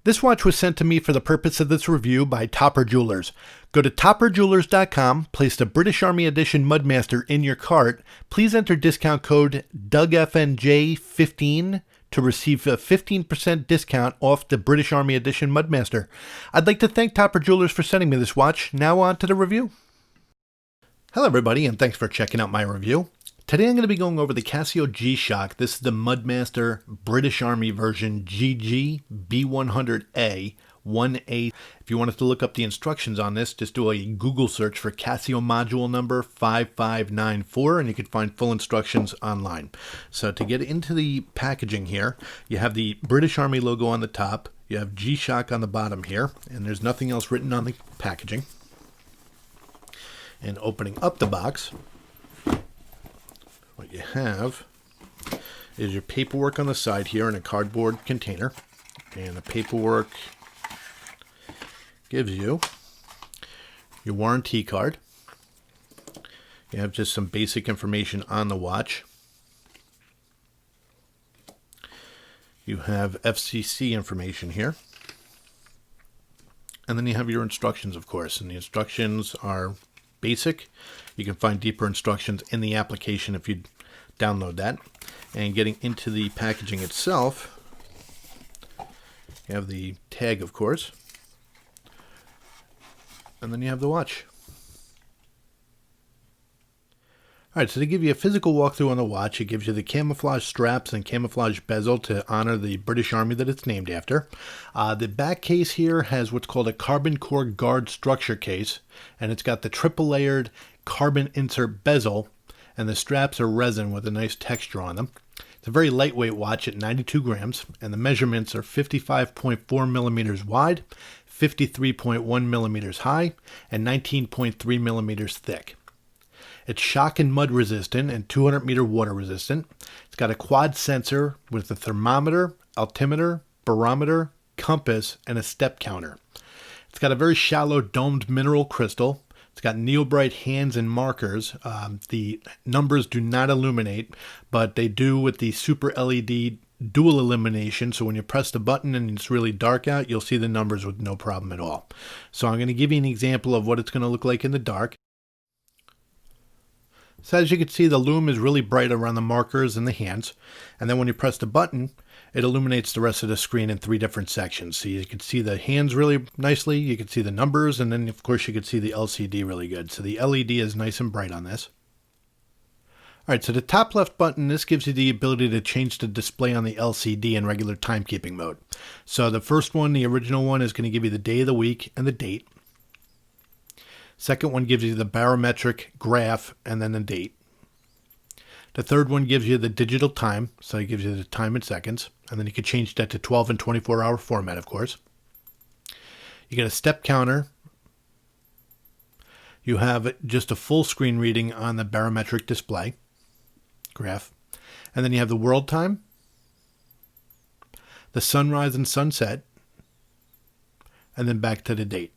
This watch was sent to me for the purpose of this review by Topper Jewelers. Go to topperjewelers.com, place the British Army Edition MudMaster in your cart. Please enter discount code DougFNJ15 to receive a 15% discount off the British Army Edition MudMaster. I'd like to thank Topper Jewelers for sending me this watch. Now on to the review. Hello everybody, and thanks for checking out my review. Today I'm going to be going over the Casio G-Shock. This is the MudMaster British Army version GG-B100BA-1A. If you wanted to look up the instructions on this, just do a Google search for Casio module number 5594 and you can find full instructions online. So to get into the packaging here, you have the British Army logo on the top, you have G-Shock on the bottom here, and there's nothing else written on the packaging. And opening up the box, what you have is your paperwork on the side here in a cardboard container. And the paperwork gives you your warranty card. You have just some basic information on the watch. You have FCC information here. And then you have your instructions, of course. And the instructions are basic. You can find deeper instructions in the application if you download that. And getting into the packaging itself, you have the tag, of course, and then you have the watch. Alright, so to give you a physical walkthrough on the watch, it gives you the camouflage straps and camouflage bezel to honor the British Army that it's named after. The back case here has what's called a carbon core guard structure case, and it's got the triple layered carbon insert bezel, and the straps are resin with a nice texture on them. It's a very lightweight watch at 92 grams, and the measurements are 55.4 millimeters wide, 53.1 millimeters high, and 19.3 millimeters thick. It's shock and mud resistant and 200 meter water resistant. It's got a quad sensor with a thermometer, altimeter, barometer, compass, and a step counter. It's got a very shallow domed mineral crystal. It's got Neobrite hands and markers. The numbers do not illuminate, but they do with the Super LED dual illumination. So when you press the button and it's really dark out, you'll see the numbers with no problem at all. So I'm going to give you an example of what it's going to look like in the dark. So as you can see, the lume is really bright around the markers and the hands. And then when you press the button, it illuminates the rest of the screen in 3 different sections. So you can see the hands really nicely, you can see the numbers, and then of course you can see the LCD really good. So the LED is nice and bright on this. Alright, so the top left button, this gives you the ability to change the display on the LCD in regular timekeeping mode. So the first one, the original one, is going to give you the day of the week and the date. Second one gives you the barometric graph and then the date. The third one gives you the digital time, so it gives you the time in seconds, and then you can change that to 12 and 24-hour format, of course. You get a step counter. You have just a full screen reading on the barometric display graph, and then you have the world time, the sunrise and sunset, and then back to the date.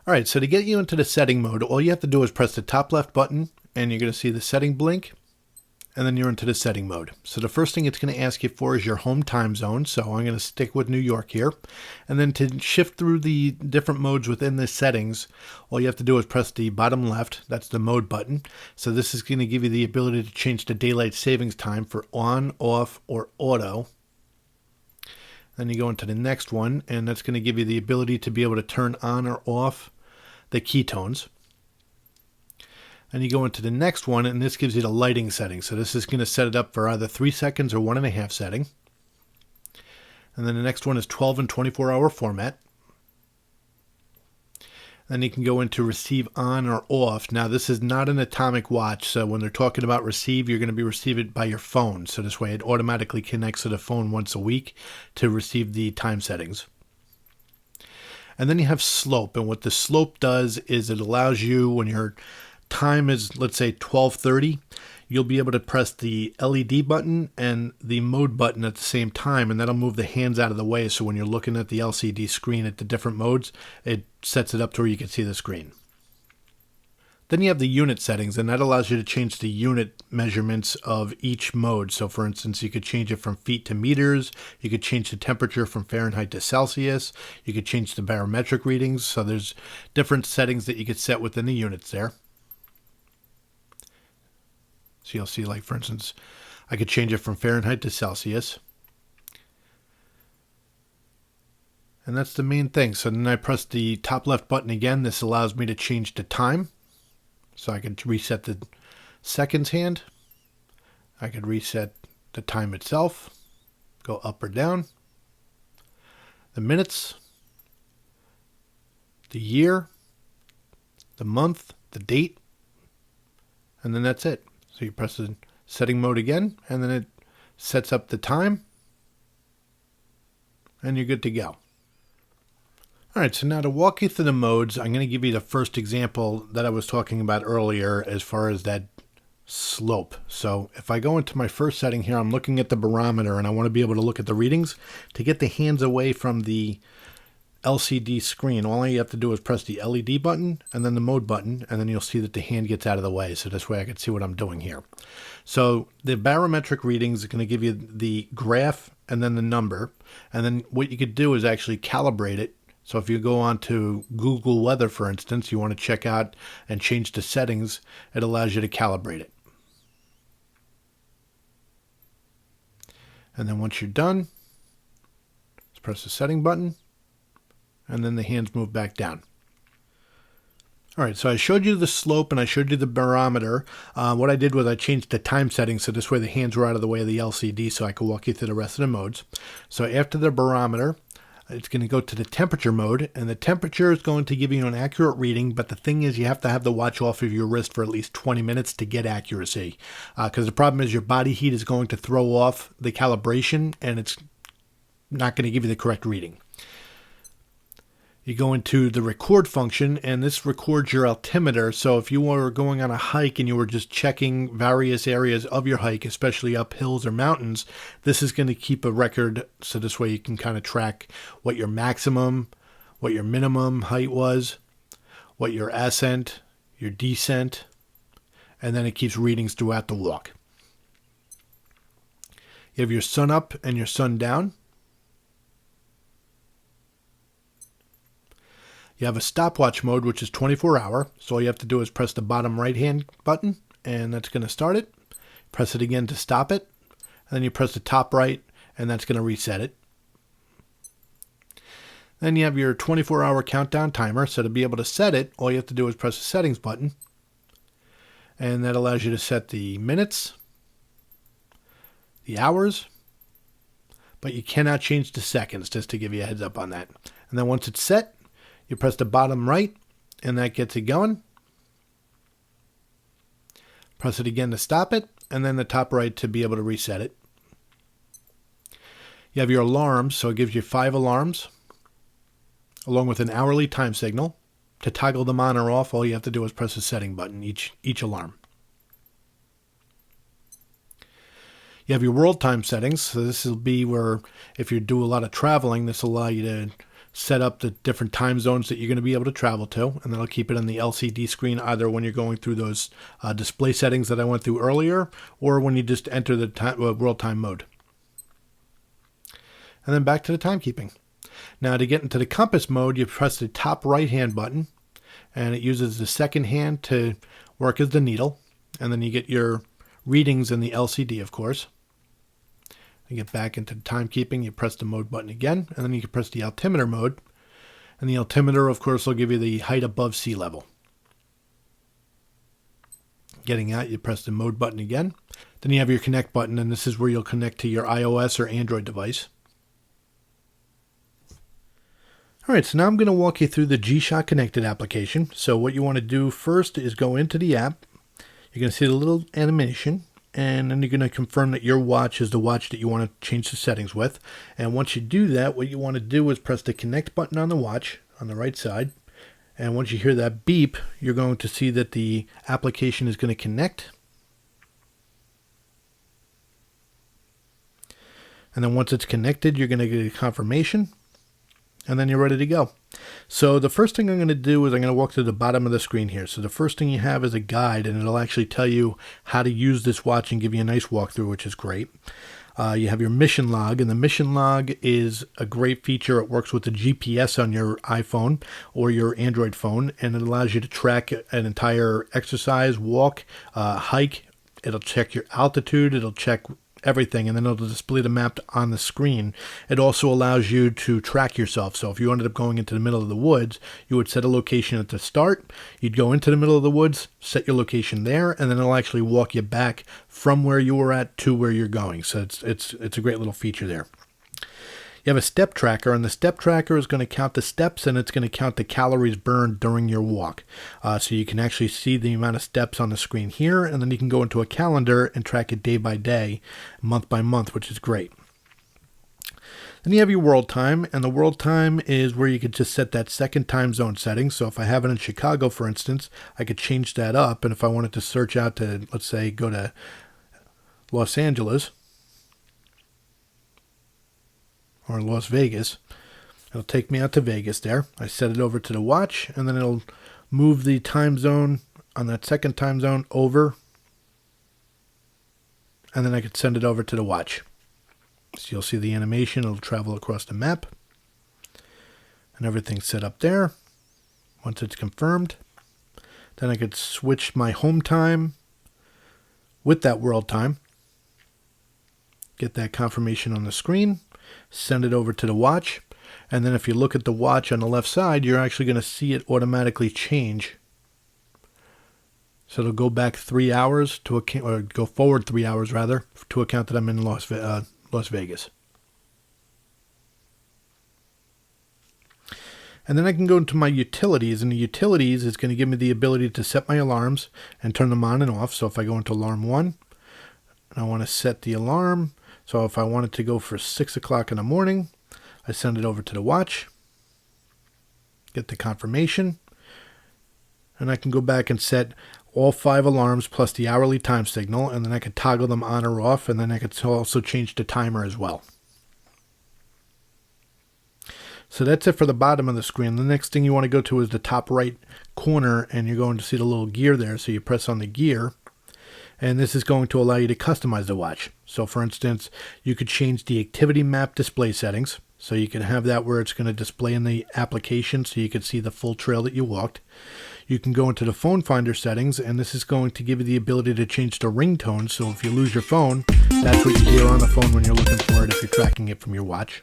Alright, so to get you into the setting mode, all you have to do is press the top left button, and you're going to see the setting blink, and then you're into the setting mode. So the first thing it's going to ask you for is your home time zone, so I'm going to stick with New York here. And then to shift through the different modes within the settings, all you have to do is press the bottom left, that's the mode button. So this is going to give you the ability to change the daylight savings time for on, off, or auto. Then you go into the next one, and that's going to give you the ability to be able to turn on or off the ketones. And you go into the next one, and this gives you the lighting setting. So this is going to set it up for either 3 seconds or 1.5 setting. And then the next one is 12 and 24-hour format. Then you can go into receive on or off. Now this is not an atomic watch, so when they're talking about receive, you're going to be receiving it by your phone. So this way it automatically connects to the phone once a week to receive the time settings. And then you have slope, and what the slope does is it allows you, when your time is, let's say, 12:30, you'll be able to press the LED button and the mode button at the same time, and that'll move the hands out of the way, so when you're looking at the LCD screen at the different modes, it sets it up to where you can see the screen. Then you have the unit settings, and that allows you to change the unit measurements of each mode. So for instance, you could change it from feet to meters. You could change the temperature from Fahrenheit to Celsius. You could change the barometric readings. So there's different settings that you could set within the units there. So you'll see, like, for instance, I could change it from Fahrenheit to Celsius. And that's the main thing. So then I press the top left button again. This allows me to change the time. So I could reset the seconds hand. I could reset the time itself. Go up or down. The minutes. The year. The month. The date. And then that's it. So you press the setting mode again. And then it sets up the time. And you're good to go. Alright, so now to walk you through the modes, I'm going to give you the first example that I was talking about earlier as far as that slope. So if I go into my first setting here, I'm looking at the barometer and I want to be able to look at the readings. To get the hands away from the LCD screen, all you have to do is press the LED button and then the mode button, and then you'll see that the hand gets out of the way. So this way I can see what I'm doing here. So the barometric readings are going to give you the graph and then the number. And then what you could do is actually calibrate it. So if you go on to Google Weather, for instance, you want to check out and change the settings, it allows you to calibrate it. And then once you're done, just press the setting button, and then the hands move back down. All right, so I showed you the slope and I showed you the barometer. What I did was I changed the time setting so this way the hands were out of the way of the LCD so I could walk you through the rest of the modes. So after the barometer, it's going to go to the temperature mode, and the temperature is going to give you an accurate reading, but the thing is you have to have the watch off of your wrist for at least 20 minutes to get accuracy. Because the problem is your body heat is going to throw off the calibration, and it's not going to give you the correct reading. You go into the record function, and this records your altimeter. So if you were going on a hike and you were just checking various areas of your hike, especially up hills or mountains, this is going to keep a record. So this way you can kind of track what your maximum, what your minimum height was, what your ascent, your descent, and then it keeps readings throughout the walk. You have your sun up and your sun down. You have a stopwatch mode, which is 24-hour. So all you have to do is press the bottom right-hand button, and that's going to start it. Press it again to stop it. And then you press the top right, and that's going to reset it. Then you have your 24-hour countdown timer. So to be able to set it, all you have to do is press the settings button. And that allows you to set the minutes, the hours, but you cannot change the seconds, just to give you a heads up on that. And then once it's set, you press the bottom right, and that gets it going. Press it again to stop it, and then the top right to be able to reset it. You have your alarms, so it gives you 5 alarms, along with an hourly time signal. To toggle them on or off, all you have to do is press the setting button, each alarm. You have your world time settings, so this will be where if you do a lot of traveling, this will allow you to set up the different time zones that you're going to be able to travel to, and that'll keep it on the LCD screen either when you're going through those display settings that I went through earlier, or when you just enter the world time mode. And then back to the timekeeping. Now to get into the compass mode, you press the top right hand button, and it uses the second hand to work as the needle, and then you get your readings in the LCD, of course. To get back into timekeeping, you press the mode button again, and then you can press the altimeter mode. And the altimeter, of course, will give you the height above sea level. Getting out, you press the mode button again. Then you have your connect button, and this is where you'll connect to your iOS or Android device. All right, so now I'm going to walk you through the G-Shock Connected application. So what you want to do first is go into the app. You're going to see the little animation, and then you're going to confirm that your watch is the watch that you want to change the settings with. And once you do that, what you want to do is press the connect button on the watch on the right side. And once you hear that beep, you're going to see that the application is going to connect. And then once it's connected, you're going to get a confirmation. And then you're ready to go. So the first thing I'm going to do is I'm going to walk to the bottom of the screen here. So the first thing you have is a guide, and it'll actually tell you how to use this watch and give you a nice walkthrough, which is great. You have your mission log, and the mission log is a great feature. It works with the GPS on your iPhone or your Android phone, and it allows you to track an entire exercise, walk, hike. It'll check your altitude, it'll check everything, and then it'll display the map on the screen. It also allows you to track yourself. So if you ended up going into the middle of the woods, you would set a location at the start, you'd go into the middle of the woods, set your location there, and then it'll actually walk you back from where you were at to where you're going. So it's a great little feature there. You have a step tracker, and the step tracker is going to count the steps, and it's going to count the calories burned during your walk. So you can actually see the amount of steps on the screen here, and then you can go into a calendar and track it day by day, month by month, which is great. Then you have your world time, and the world time is where you could just set that second time zone setting. So if I have it in Chicago, for instance, I could change that up, and if I wanted to search out to, let's say, go to Los Angeles, or Las Vegas, it'll take me out to Vegas there. I set it over to the watch, and then it'll move the time zone on that second time zone over, and then I could send it over to the watch. So you'll see the animation, it'll travel across the map, and everything's set up there. Once it's confirmed, then I could switch my home time with that world time, get that confirmation on the screen, send it over to the watch, and then if you look at the watch on the left side, you're actually going to see it automatically change. So it'll go back 3 hours to or go forward 3 hours rather, to account that I'm in Las Vegas. And then I can go into my utilities, and the utilities is going to give me the ability to set my alarms and turn them on and off. So if I go into alarm 1, and I want to set the alarm, so if I wanted to go for 6 o'clock in the morning, I send it over to the watch, get the confirmation, and I can go back and set all 5 alarms plus the hourly time signal, and then I could toggle them on or off, and then I could also change the timer as well. So that's it for the bottom of the screen. The next thing you want to go to is the top right corner, and you're going to see the little gear there. So you press on the gear, and this is going to allow you to customize the watch. So for instance, you could change the activity map display settings. So you can have that where it's going to display in the application so you can see the full trail that you walked. You can go into the phone finder settings, and this is going to give you the ability to change the ringtone. So if you lose your phone, that's what you hear on the phone when you're looking for it if you're tracking it from your watch.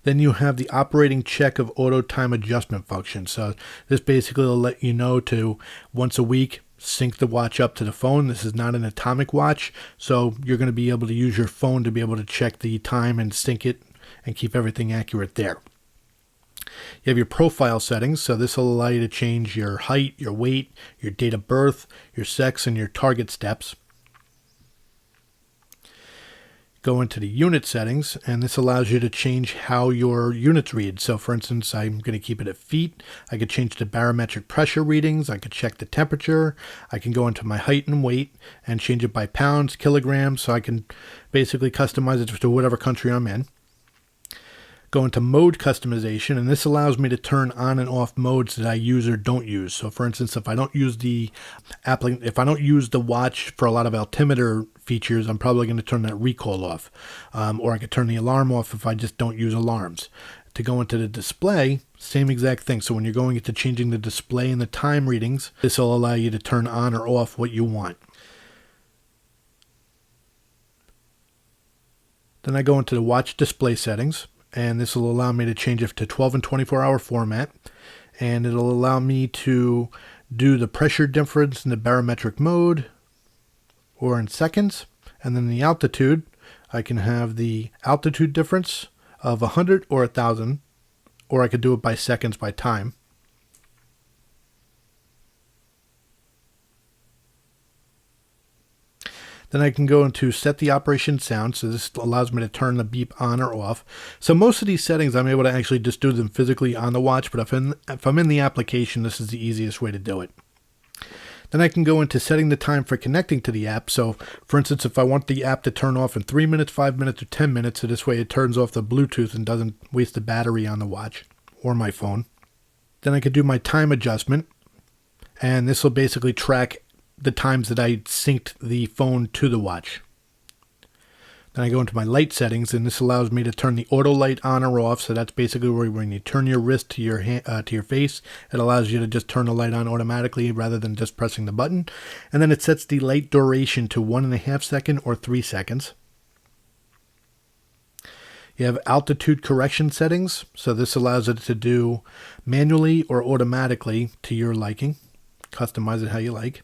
Then you have the operating check of auto time adjustment function. So this basically will let you know to once a week sync the watch up to the phone. This is not an atomic watch, so you're going to be able to use your phone to be able to check the time and sync it and keep everything accurate there. You have your profile settings, so this will allow you to change your height, your weight, your date of birth, your sex, and your target steps. Go into the unit settings, and this allows you to change how your units read. So for instance, I'm going to keep it at feet. I could change the barometric pressure readings. I could check the temperature. I can go into my height and weight and change it by pounds, kilograms. So I can basically customize it to whatever country I'm in. Go into mode customization, and this allows me to turn on and off modes that I use or don't use. So for instance, if I don't use the watch for a lot of altimeter features, I'm probably going to turn that recall off. Or I could turn the alarm off if I just don't use alarms. To go into the display, same exact thing. So when you're going into changing the display and the time readings, this will allow you to turn on or off what you want. Then I go into the watch display settings, and this will allow me to change it to 12 and 24-hour format, and it'll allow me to do the pressure difference in the barometric mode or in seconds, and then the altitude, I can have the altitude difference of 100 or 1,000, or I could do it by seconds by time. Then I can go into set the operation sound. So this allows me to turn the beep on or off. So most of these settings, I'm able to actually just do them physically on the watch. But if I'm in the application, this is the easiest way to do it. Then I can go into setting the time for connecting to the app. So for instance, if I want the app to turn off in 3 minutes, 5 minutes, or 10 minutes, so this way it turns off the Bluetooth and doesn't waste the battery on the watch or my phone. Then I could do my time adjustment, and this will basically track the times that I synced the phone to the watch. Then I go into my light settings, and this allows me to turn the auto light on or off. So that's basically where when you turn your wrist to your to your face, it allows you to just turn the light on automatically rather than just pressing the button. And then it sets the light duration to 1.5 seconds or 3 seconds. You have altitude correction settings, so this allows it to do manually or automatically to your liking. Customize it how you like.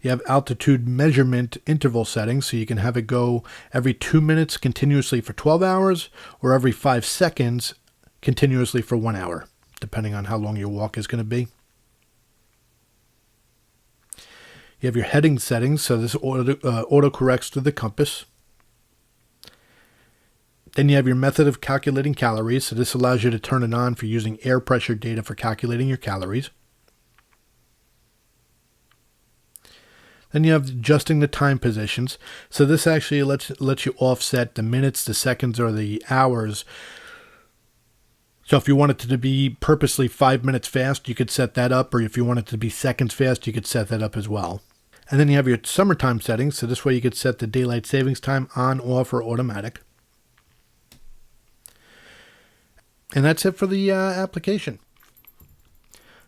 You have altitude measurement interval settings, so you can have it go every 2 minutes continuously for 12 hours or every 5 seconds continuously for 1 hour, depending on how long your walk is going to be. You have your heading settings, so this auto corrects to the compass. Then you have your method of calculating calories, so this allows you to turn it on for using air pressure data for calculating your calories. Then you have adjusting the time positions. So this actually lets you offset the minutes, the seconds, or the hours. So if you want it to be purposely 5 minutes fast, you could set that up. Or if you want it to be seconds fast, you could set that up as well. And then you have your summertime settings. So this way you could set the daylight savings time on, off, or automatic. And that's it for the application.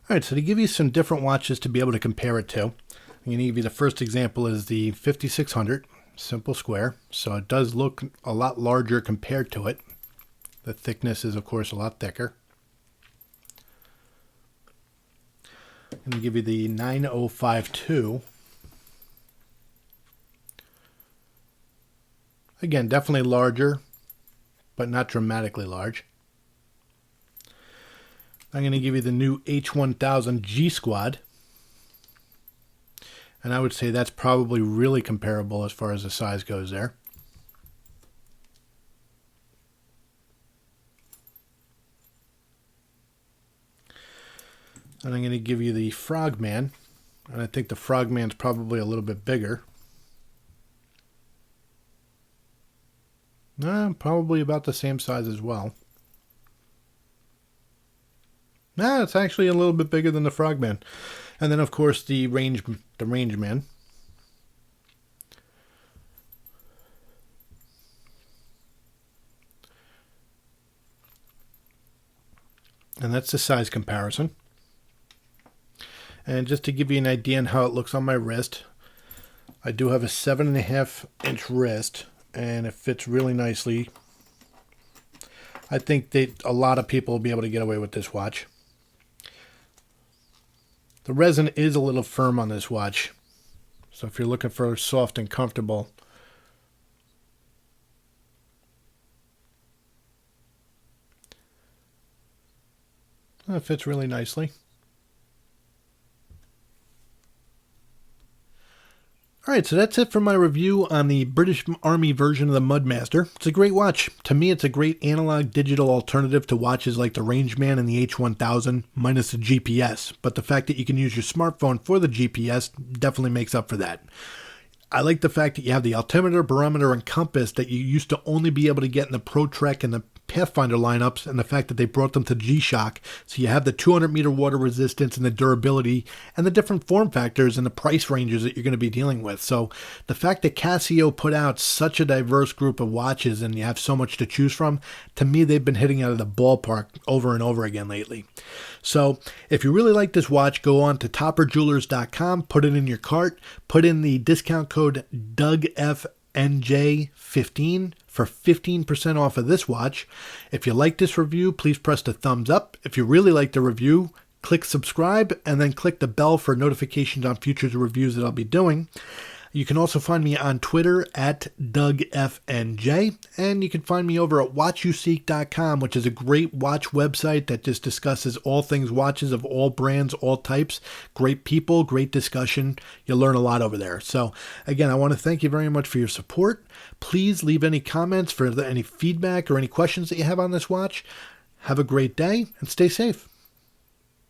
All right, so to give you some different watches to be able to compare it to, I'm going to give you the first example is the 5600 simple square. So it does look a lot larger compared to it. The thickness is, of course, a lot thicker. I'm going to give you the 9052. Again, definitely larger, but not dramatically large. I'm going to give you the new H1000 G Squad. And I would say that's probably really comparable as far as the size goes there. And I'm going to give you the Frogman. And I think the Frogman's probably a little bit bigger. Probably about the same size as well. It's actually a little bit bigger than the Frogman. And then, of course, the Rangeman. And that's the size comparison. And just to give you an idea on how it looks on my wrist, I do have a 7.5-inch wrist, and it fits really nicely. I think that a lot of people will be able to get away with this watch. The resin is a little firm on this watch, so if you're looking for soft and comfortable, it fits really nicely. Alright, so that's it for my review on the British Army version of the MudMaster. It's a great watch. To me, it's a great analog digital alternative to watches like the Rangeman and the H1000, minus the GPS. But the fact that you can use your smartphone for the GPS definitely makes up for that. I like the fact that you have the altimeter, barometer, and compass that you used to only be able to get in the Pro Trek and the Pathfinder lineups, and the fact that they brought them to G-Shock, so you have the 200-meter water resistance and the durability and the different form factors and the price ranges that you're going to be dealing with. So the fact that Casio put out such a diverse group of watches and you have so much to choose from, to me, they've been hitting out of the ballpark over and over again lately. So if you really like this watch, go on to topperjewelers.com, put it in your cart, put in the discount code DougFNJ15 for 15% off of this watch. If you like this review, please press the thumbs up. If you really like the review, click subscribe and then click the bell for notifications on future reviews that I'll be doing. You can also find me on Twitter at DougFNJ, and you can find me over at watchyouseek.com, which is a great watch website that just discusses all things watches of all brands, all types. Great people, great discussion. You'll learn a lot over there. So again, I want to thank you very much for your support. Please leave any comments for any feedback or any questions that you have on this watch. Have a great day and stay safe.